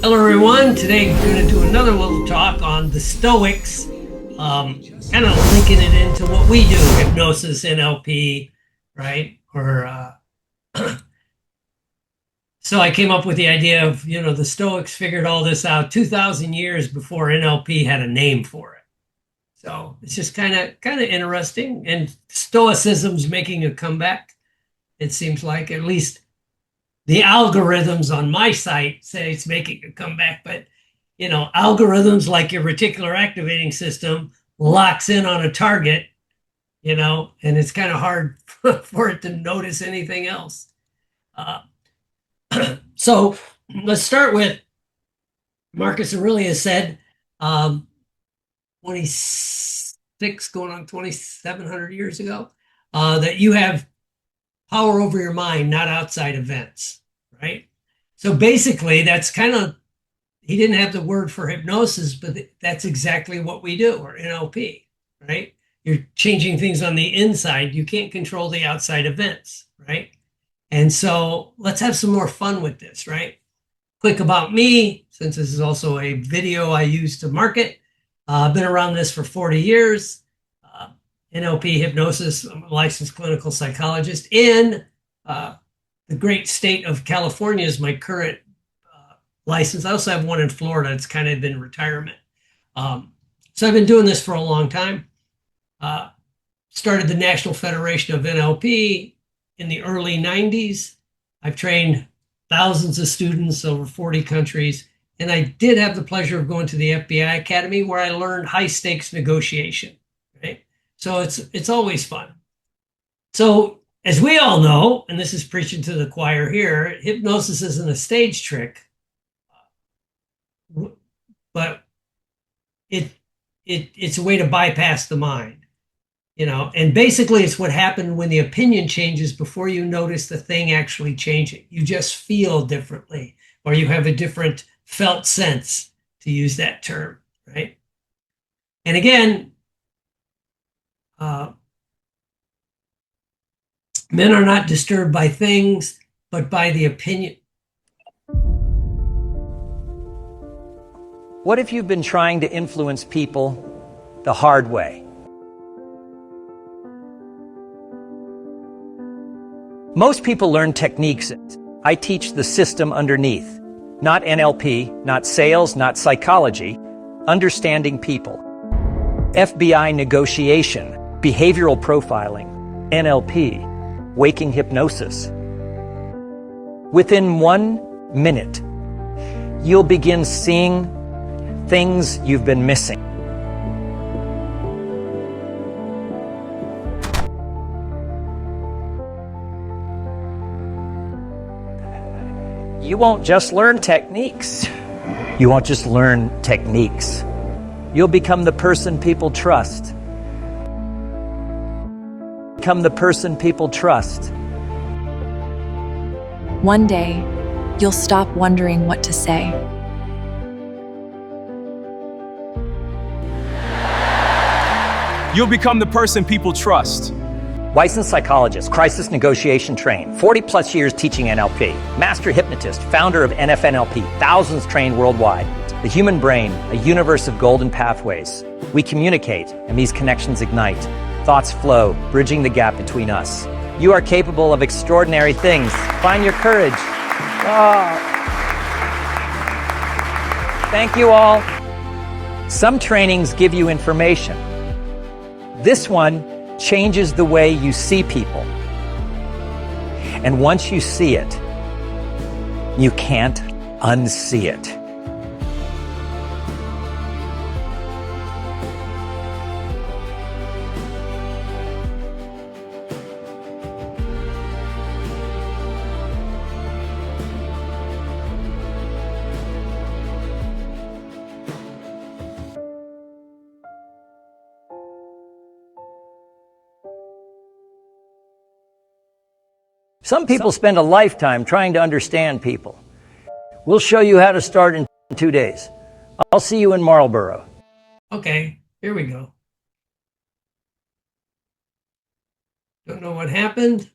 Hello, everyone. Today we're going to do another little talk on the Stoics, kind of linking it into what we do, hypnosis, NLP, right? So I came up with the idea of, the Stoics figured all this out 2,000 years before NLP had a name for it. So it's just kind of interesting. And Stoicism's making a comeback. It seems like, at least the algorithms on my site say it's making a comeback, but algorithms like your reticular activating system locks in on a target, and it's kind of hard for it to notice anything else. Uh, so let's start with Marcus Aurelius said 26 going on 2,700 years ago, that you have power over your mind, not outside events, right? So basically, that's kind of, he didn't have the word for hypnosis, but that's exactly what we do, or NLP, right? You're changing things on the inside. You can't control the outside events, right? And so let's have some more fun with this, right? Quick about me, since this is also a video I use to market. I've been around this for 40 years. NLP, hypnosis. I'm a licensed clinical psychologist in the great state of California is my current license. I also have one in Florida. It's kind of in retirement. So I've been doing this for a long time. Started the National Federation of NLP in the early 90s. I've trained thousands of students over 40 countries. And I did have the pleasure of going to the FBI Academy, where I learned high stakes negotiation, right? So it's always fun. So as we all know, and this is preaching to the choir here, hypnosis isn't a stage trick, but it's a way to bypass the mind, and basically it's what happened when the opinion changes before you notice the thing actually changing. You just feel differently, or you have a different felt sense, to use that term, right? And again, men are not disturbed by things, but by the opinion. What if you've been trying to influence people the hard way? Most people learn techniques. I teach the system underneath. Not NLP, not sales, not psychology. Understanding people. FBI negotiation, behavioral profiling, NLP, waking hypnosis. Within 1 minute, you'll begin seeing things you've been missing. You won't just learn techniques. You won't just learn techniques. You'll become the person people trust. Become the person people trust. One day, you'll stop wondering what to say. You'll become the person people trust. Licensed psychologist, crisis negotiation trained, 40 plus years teaching NLP, master hypnotist, founder of NFNLP, thousands trained worldwide. The human brain, a universe of golden pathways. We communicate, and these connections ignite. Thoughts flow, bridging the gap between us. You are capable of extraordinary things. Find your courage. Thank you all. Some trainings give you information. This one changes the way you see people. And once you see it, you can't unsee it. Some people spend a lifetime trying to understand people. We'll show you how to start in 2 days. I'll see you in Marlboro. Okay, here we go. Don't know what happened.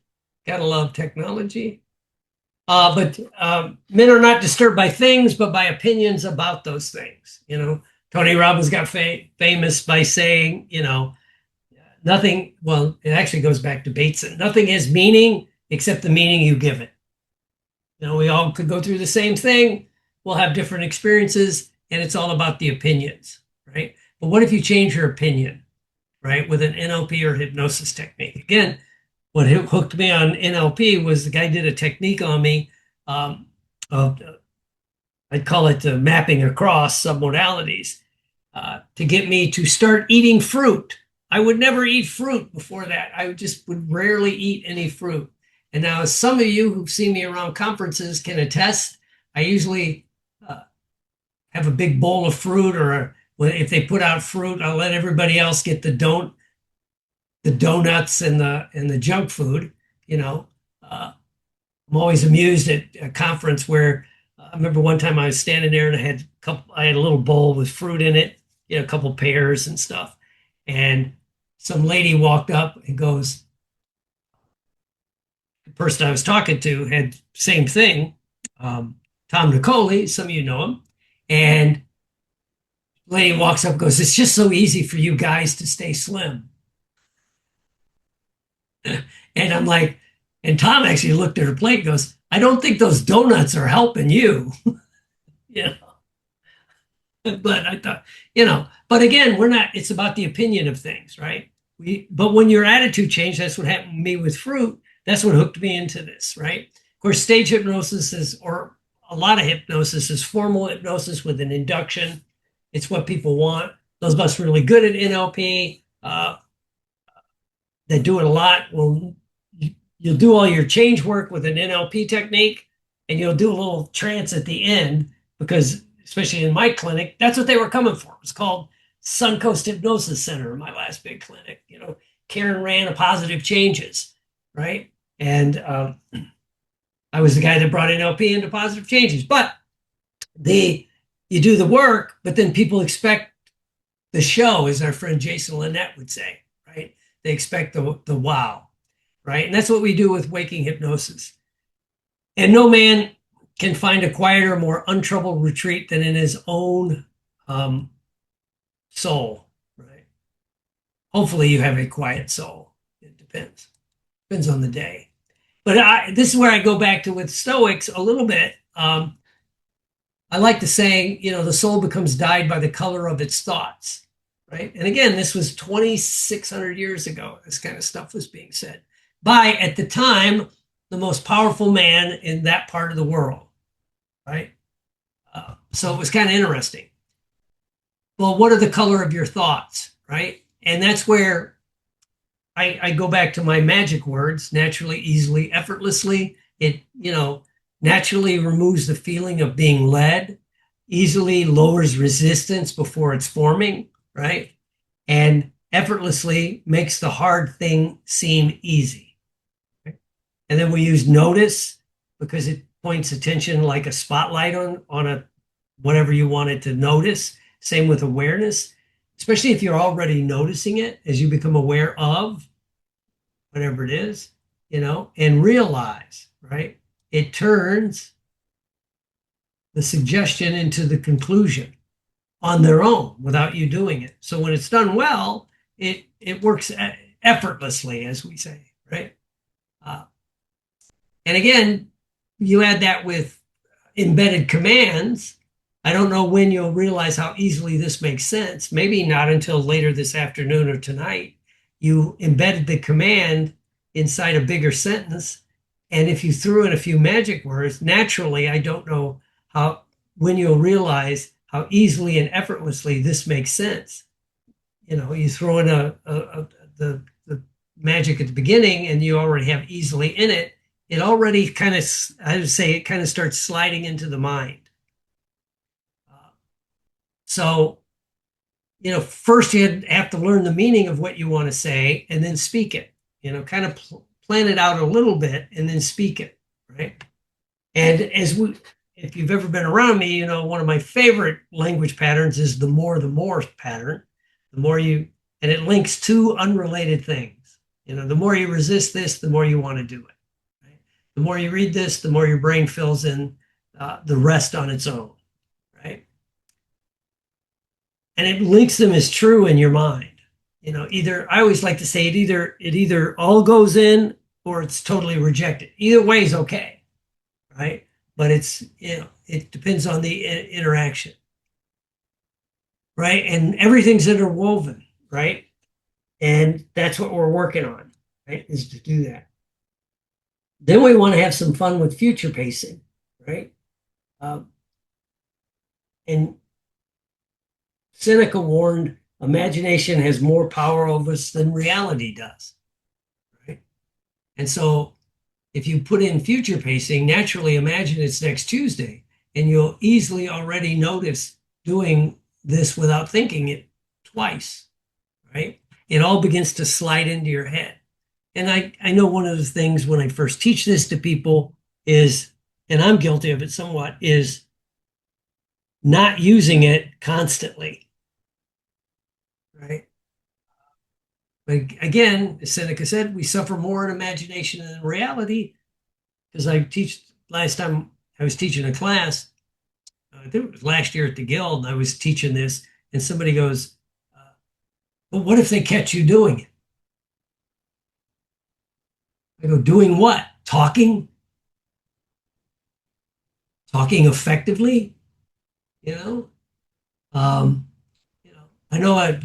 Gotta love technology. But men are not disturbed by things, but by opinions about those things. Tony Robbins got famous by saying, nothing, well, it actually goes back to Bateson. Nothing has meaning except the meaning you give it. We all could go through the same thing. We'll have different experiences, and it's all about the opinions, right? But what if you change your opinion, right, with an NLP or hypnosis technique? Again, what hooked me on NLP was the guy did a technique on me of, I'd call it mapping across submodalities to get me to start eating fruit. I would never eat fruit before that. I would rarely eat any fruit. And now, as some of you who've seen me around conferences can attest, I usually have a big bowl of fruit, or if they put out fruit, I'll let everybody else get the donuts and the junk food. I'm always amused at a conference where I remember one time I was standing there and I had a little bowl with fruit in it, a couple pears and stuff, and some lady walked up and goes. The person I was talking to had same thing, Tom Nicoli, some of you know him, and the lady walks up and goes, "It's just so easy for you guys to stay slim." And I'm like, and Tom actually looked at her plate and goes, "I don't think those donuts are helping you." But I thought, but again, it's about the opinion of things, right? But when your attitude changed, that's what happened to me with fruit. That's what hooked me into this, right? Of course, stage hypnosis or a lot of hypnosis is formal hypnosis with an induction. It's what people want. Those of us really good at NLP that do it a lot. Well, you'll do all your change work with an NLP technique, and you'll do a little trance at the end because, especially in my clinic, that's what they were coming for. It was called Suncoast Hypnosis Center, my last big clinic. Karen ran a Positive Changes, right? And I was the guy that brought NLP into Positive Changes. But you do the work, but then people expect the show, as our friend Jason Lynette would say, right? They expect the wow, right? And that's what we do with waking hypnosis. And no man can find a quieter, more untroubled retreat than in his own soul, right? Hopefully you have a quiet soul. It depends on the day. But this is where I go back to with Stoics a little bit. I like the saying, the soul becomes dyed by the color of its thoughts, right? And again, this was 2,600 years ago. This kind of stuff was being said by, at the time, the most powerful man in that part of the world, right? So it was kind of interesting. Well, what are the color of your thoughts, right? And that's where I go back to my magic words: naturally, easily, effortlessly. It, naturally removes the feeling of being led, easily lowers resistance before it's forming, right? And effortlessly makes the hard thing seem easy. Right? And then we use notice because it points attention like a spotlight on a whatever you want it to notice. Same with awareness, especially if you're already noticing it as you become aware of whatever it is, and realize, right? It turns the suggestion into the conclusion on their own without you doing it. So when it's done well, it works effortlessly, as we say, right? And again, you add that with embedded commands. I don't know when you'll realize how easily this makes sense. Maybe not until later this afternoon or tonight. You embedded the command inside a bigger sentence. And if you threw in a few magic words, naturally, I don't know when you'll realize how easily and effortlessly this makes sense. You throw in the magic at the beginning and you already have easily in it. It already kind of, I would say, it kind of starts sliding into the mind. So, first you have to learn the meaning of what you want to say and then speak it, kind of plan it out a little bit and then speak it, right? And if you've ever been around me, one of my favorite language patterns is the more pattern. The more and it links two unrelated things. The more you resist this, the more you want to do it. Right? The more you read this, the more your brain fills in the rest on its own, right? And it links them as true in your mind. Either, I always like to say it either all goes in or it's totally rejected. Either way is okay, right? But it depends on the interaction, right? And everything's interwoven, right? And that's what we're working on, right? Is to do that. Then we want to have some fun with future pacing, right? And Seneca warned, imagination has more power over us than reality does, right? And so if you put in future pacing, naturally imagine it's next Tuesday, and you'll easily already notice doing this without thinking it twice, right? It all begins to slide into your head. And I know one of the things when I first teach this to people is, and I'm guilty of it somewhat, is not using it constantly, right? But again, as Seneca said, we suffer more in imagination than in reality, because last time I was teaching a class, I think it was last year at the Guild, and I was teaching this, and somebody goes, well, what if they catch you doing it? I go, doing what? Talking effectively, you know? I know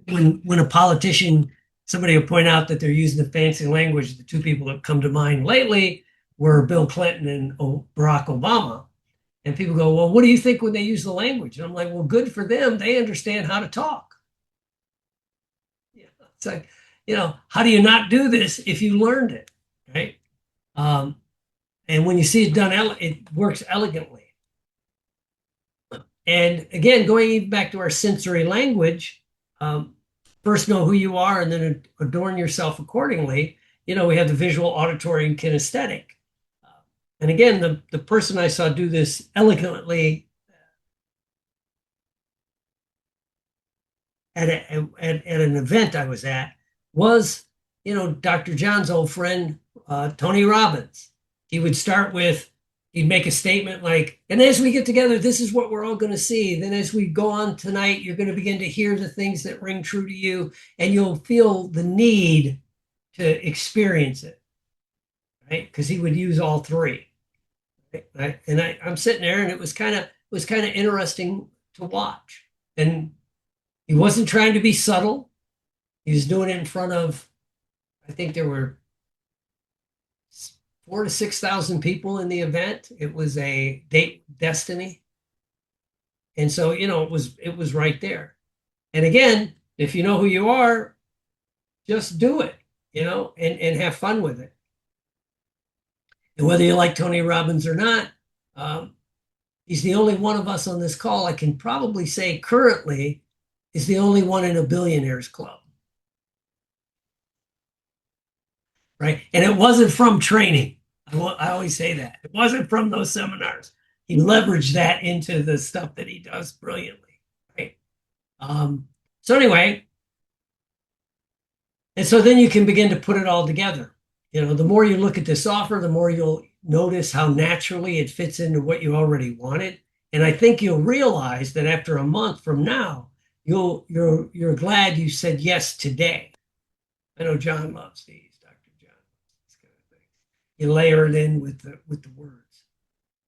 when a politician, somebody will point out that they're using the fancy language, the two people that come to mind lately were Bill Clinton and Barack Obama. And people go, well, what do you think when they use the language? And I'm like, well, good for them. They understand how to talk. Yeah, it's like, how do you not do this if you learned it, right? And when you see it done, it works elegantly. And again, going even back to our sensory language, first know who you are and then adorn yourself accordingly. We have the visual, auditory, and kinesthetic. And again, the person I saw do this elegantly at an event I was at was, Dr. John's old friend, Tony Robbins. He would start with, he'd make a statement like, and as we get together, this is what we're all going to see. Then as we go on tonight, you're going to begin to hear the things that ring true to you, and you'll feel the need to experience it, right? Because he would use all three. Right? And I'm sitting there, and it was kind of interesting to watch. And he wasn't trying to be subtle. He was doing it in front of, I think there were 4,000 to 6,000 people in the event. It was a date destiny. And so, it was right there. And again, if you know who you are, just do it, and have fun with it. And whether you like Tony Robbins or not, he's the only one of us on this call, I can probably say currently, is the only one in a billionaires club. Right? And it wasn't from training. I always say that. It wasn't from those seminars. He leveraged that into the stuff that he does brilliantly. Right? So anyway, and so then you can begin to put it all together. The more you look at this offer, the more you'll notice how naturally it fits into what you already wanted. And I think you'll realize that after a month from now, you're glad you said yes today. I know John loves these. You layer it in with the words,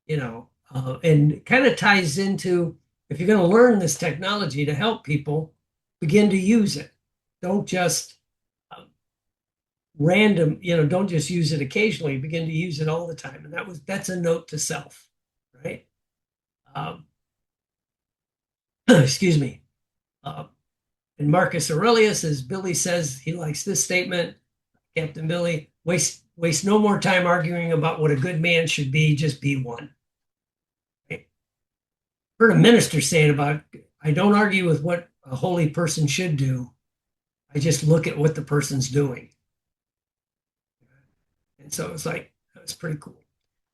and it kind of ties into, if you're going to learn this technology to help people, begin to use it. Don't just don't just use it occasionally, begin to use it all the time. And that's a note to self, right? Excuse me. And Marcus Aurelius, as Billy says, he likes this statement, Captain Billy, waste no more time arguing about what a good man should be, just be one. Right? Heard a minister say it about, I don't argue with what a holy person should do. I just look at what the person's doing. And so it's like, that's pretty cool.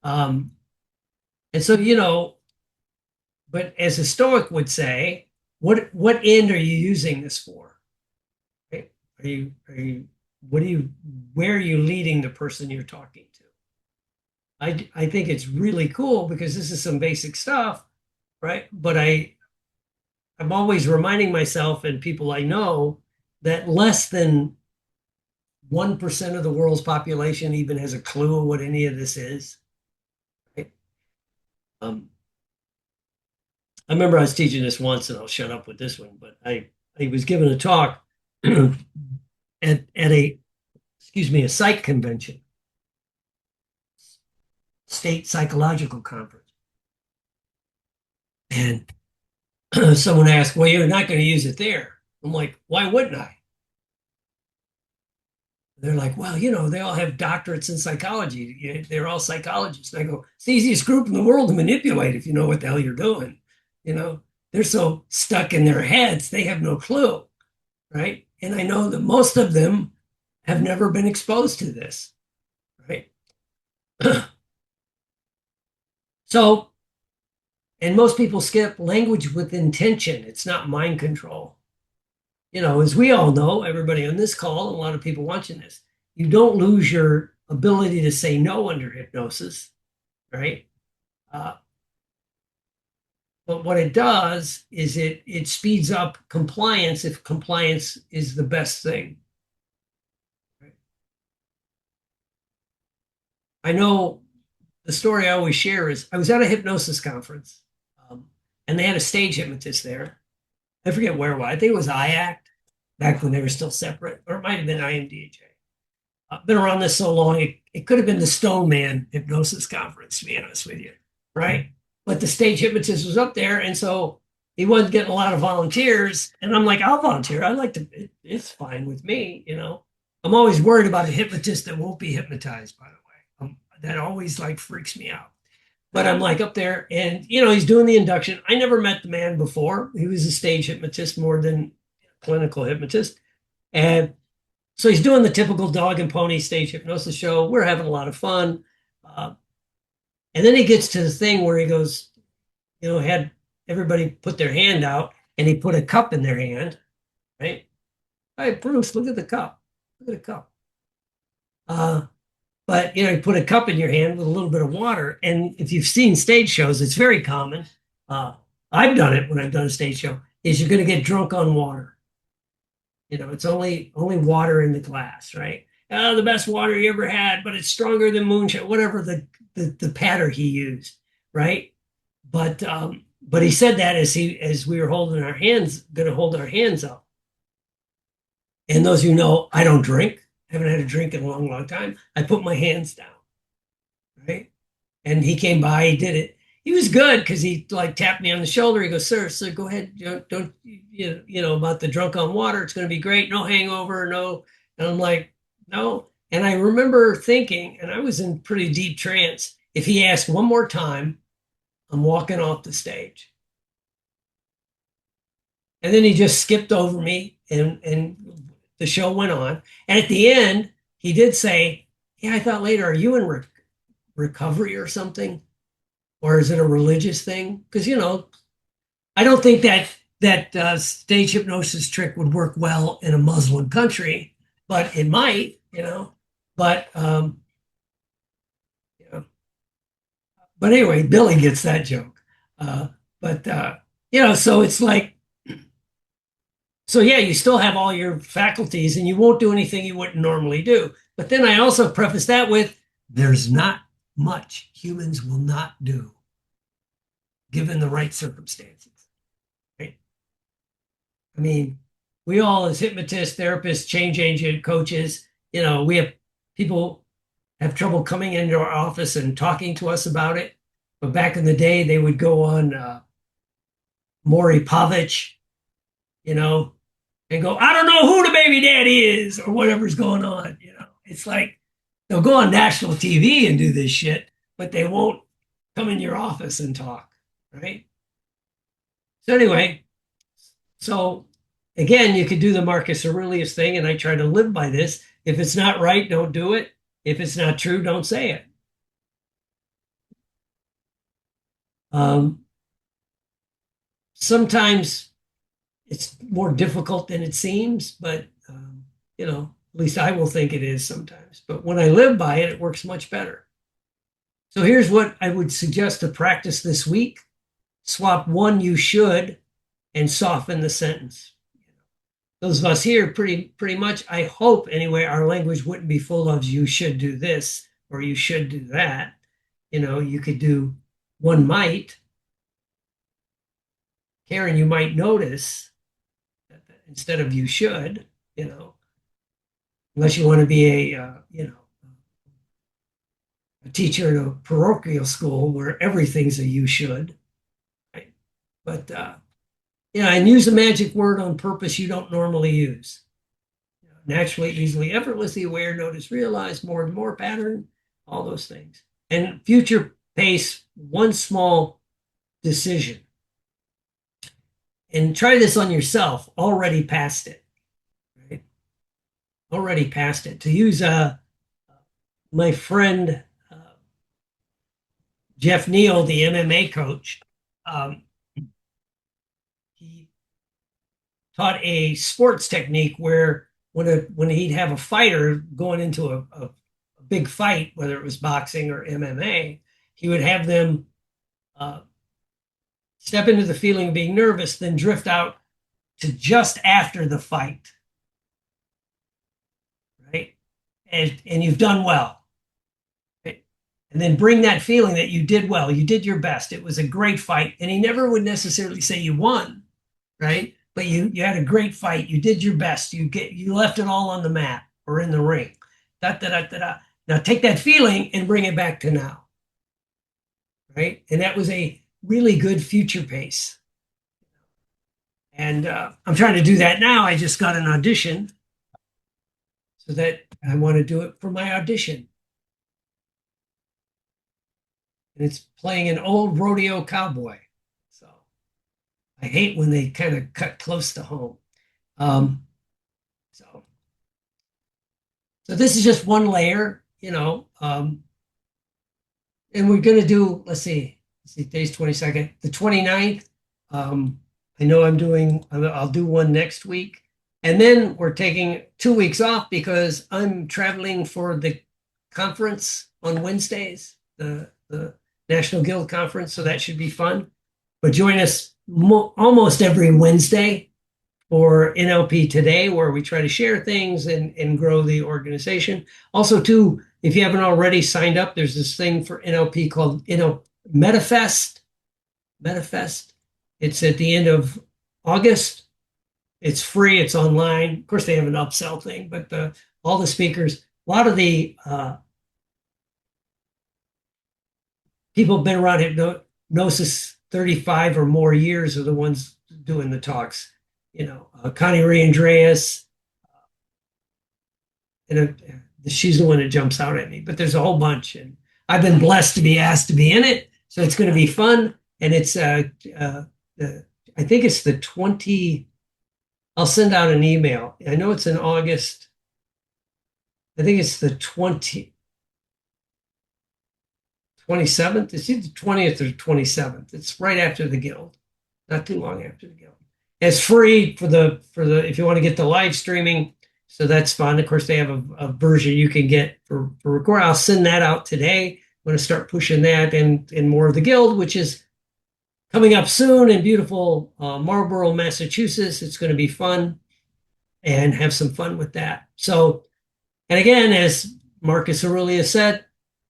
And so, but as a Stoic would say, what end are you using this for? Right? Where are you leading the person you're talking to? I think it's really cool because this is some basic stuff, right? But I'm always reminding myself and people I know that less than 1% of the world's population even has a clue what any of this is. Right? I remember I was teaching this once, and I'll shut up with this one, but I was giving a talk at a a psych convention, state psychological conference. And someone asked, well, you're not going to use it there. I'm like, why wouldn't I? They're like, well, they all have doctorates in psychology. They're all psychologists. And I go, it's the easiest group in the world to manipulate if you know what the hell you're doing. They're so stuck in their heads, they have no clue, right? And I know that most of them have never been exposed to this, right? So, and most people skip language with intention. It's not mind control. As we all know, everybody on this call, and a lot of people watching this, you don't lose your ability to say no under hypnosis, right? But what it does is it speeds up compliance if compliance is the best thing. Right? I know the story I always share is I was at a hypnosis conference, and they had a stage hypnotist there. I forget where it was. I think it was IACT back when they were still separate, or it might have been IMDHA. I've been around this so long, it could have been the Stone Man Hypnosis Conference, to be honest with you, right? But the stage hypnotist was up there, and so he wasn't getting a lot of volunteers. And I'm like, I'll volunteer. I like to. It's fine with me, I'm always worried about a hypnotist that won't be hypnotized. By the way, that always freaks me out. But I'm up there, and he's doing the induction. I never met the man before. He was a stage hypnotist more than a clinical hypnotist, and so he's doing the typical dog and pony stage hypnosis show. We're having a lot of fun. And then he gets to the thing where he goes, had everybody put their hand out, and he put a cup in their hand, right? Hey, Bruce, look at the cup. Look at the cup. But, you put a cup in your hand with a little bit of water. And if you've seen stage shows, it's very common. I've done it when I've done a stage show, is you're going to get drunk on water. It's only water in the glass, right? Oh, the best water you ever had, but it's stronger than moonshine, whatever the patter he used, right? But he said that as we were going to hold our hands up. And those of you know, I don't drink. I haven't had a drink in a long, long time. I put my hands down, right? And he came by, he did it. He was good because he tapped me on the shoulder. He goes, sir, go ahead. Don't about the drunk on water. It's going to be great. No hangover, no. And I'm like, no. And I remember thinking, and I was in pretty deep trance, if he asked one more time, I'm walking off the stage. And then he just skipped over me, and the show went on. And at the end, he did say, yeah, I thought later, are you in recovery or something? Or is it a religious thing? Because, I don't think that stage hypnosis trick would work well in a Muslim country, but it might, But, but anyway, Billy gets that joke. So it's so yeah, you still have all your faculties and you won't do anything you wouldn't normally do. But then I also preface that with, there's not much humans will not do given the right circumstances, right? I mean, we all as hypnotists, therapists, change agent coaches, we have people have trouble coming into our office and talking to us about it. But back in the day, they would go on Maury Povich, and go, I don't know who the baby daddy is or whatever's going on. It's they'll go on national TV and do this shit, but they won't come in your office and talk, right? So anyway, again, you could do the Marcus Aurelius thing, and I try to live by this. If it's not right, don't do it. If it's not true, don't say it. Sometimes it's more difficult than it seems, but at least I will think it is sometimes. But when I live by it, it works much better. So here's what I would suggest to practice this week. Swap one "you should" and soften the sentence. Those of us here, pretty much, I hope anyway, our language wouldn't be full of "you should do this" or "you should do that." You could do "one might." Karen, you might notice that instead of "you should," unless you want to be a teacher in a parochial school where everything's a "you should," right? But and use a magic word on purpose you don't normally use. Naturally, easily, effortlessly, aware, notice, realize, more and more pattern, all those things. And future pace one small decision. And try this on yourself, already past it, right? Already past it. To use my friend Jeff Neal, the MMA coach, he taught a sports technique where when he'd have a fighter going into a big fight, whether it was boxing or MMA, he would have them step into the feeling of being nervous, then drift out to just after the fight, right? And you've done well. Right? And then bring that feeling that you did well, you did your best, it was a great fight. And he never would necessarily say you won, right? But you had a great fight, you did your best, you left it all on the mat or in the ring. Now take that feeling and bring it back to now, right? And that was a really good future pace. And I'm trying to do that now. I just got an audition, so that I want to do it for my audition. And it's playing an old rodeo cowboy. So I hate when they kind of cut close to home. So this is just one layer, and we're going to do, let's see, today's 22nd, the 29th. I know I'll do one next week. And then we're taking 2 weeks off because I'm traveling for the conference on Wednesdays, the National Guild Conference. So that should be fun. But join us almost every Wednesday for NLP Today, where we try to share things and grow the organization. Also, too, if you haven't already signed up, there's this thing for NLP called Metafest. It's at the end of August. It's free. It's online. Of course, they have an upsell thing, but all the speakers, a lot of the people have been around hypnosis 35 or more years are the ones doing the talks. Connie Ray Andreas, and she's the one that jumps out at me. But there's a whole bunch, and I've been blessed to be asked to be in it. So it's going to be fun, and it's I think it's the 20. I'll send out an email. I know it's in August. I think it's the 27th. It's either 20th or 27th. It's right after the Guild, not too long after the Guild. It's free for the if you want to get the live streaming. So that's fun. Of course, they have a version you can get for record. I'll send that out today. I'm going to start pushing that and more of the Guild, which is coming up soon in beautiful Marlborough, Massachusetts. It's going to be fun and have some fun with that. So, and again, as Marcus Aurelius said,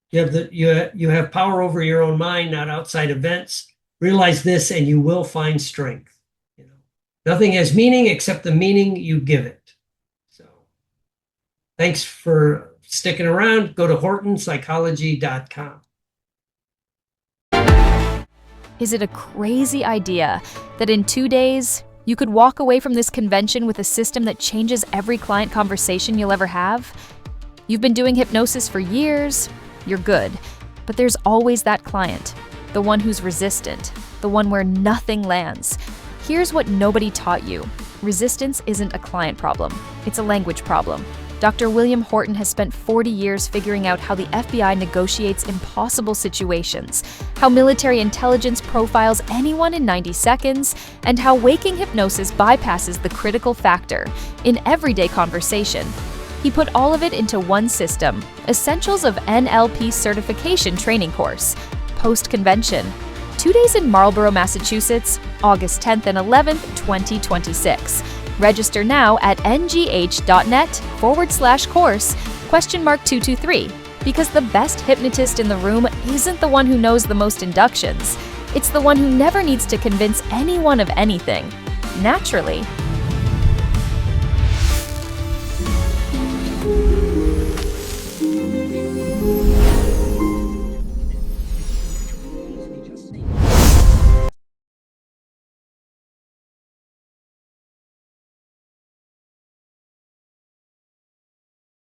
you have power over your own mind, not outside events. Realize this, and you will find strength. Nothing has meaning except the meaning you give it. So, thanks for sticking around. Go to hortonpsychology.com. Is it a crazy idea that in 2 days, you could walk away from this convention with a system that changes every client conversation you'll ever have? You've been doing hypnosis for years, you're good. But there's always that client, the one who's resistant, the one where nothing lands. Here's what nobody taught you. Resistance isn't a client problem, it's a language problem. Dr. William Horton has spent 40 years figuring out how the FBI negotiates impossible situations, how military intelligence profiles anyone in 90 seconds, and how waking hypnosis bypasses the critical factor in everyday conversation. He put all of it into one system, Essentials of NLP Certification Training Course, post-convention. 2 days in Marlborough, Massachusetts, August 10th and 11th, 2026. Register now at ngh.net/course?223, because the best hypnotist in the room isn't the one who knows the most inductions. It's the one who never needs to convince anyone of anything. Naturally,